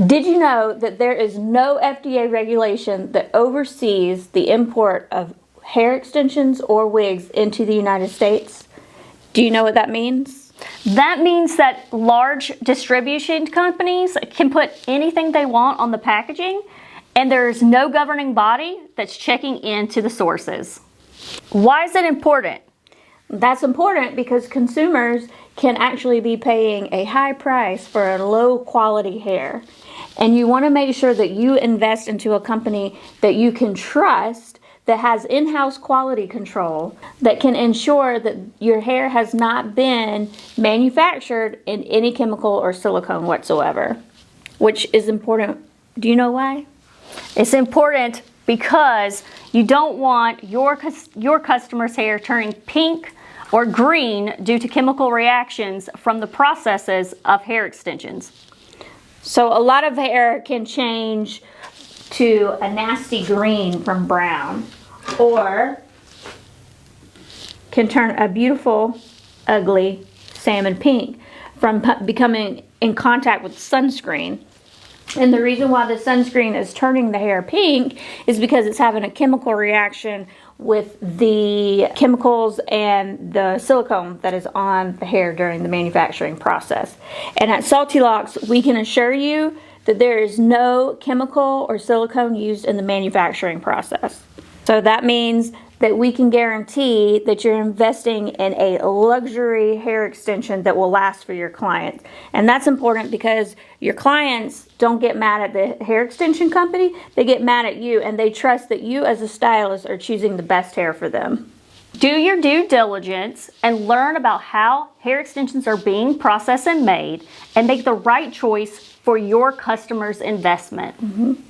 Did you know that there is no FDA regulation that oversees the import of hair extensions or wigs into the United States? Do you know what that means? That means that large distribution companies can put anything they want on the packaging, and there's no governing body that's checking into the sources. Why is it important? That's important because consumers can actually be paying a high price for a low quality hair. And you want to make sure that you invest into a company that you can trust, that has in-house quality control, that can ensure that your hair has not been manufactured in any chemical or silicone whatsoever, which is important. Do you know why? It's important because you don't want your customer's hair turning pink or green due to chemical reactions from the processes of hair extensions. So a lot of hair can change to a nasty green from brown, or can turn a beautiful, ugly salmon pink from becoming in contact with sunscreen. And the reason why the sunscreen is turning the hair pink is because it's having a chemical reaction with the chemicals and the silicone that is on the hair during the manufacturing process. And at Salty Locks, we can assure you that there is no chemical or silicone used in the manufacturing process. So that means that we can guarantee that you're investing in a luxury hair extension that will last for your clients. And that's important because your clients don't get mad at the hair extension company, they get mad at you, and they trust that you as a stylist are choosing the best hair for them. Do your due diligence and learn about how hair extensions are being processed and made, and make the right choice for your customer's investment.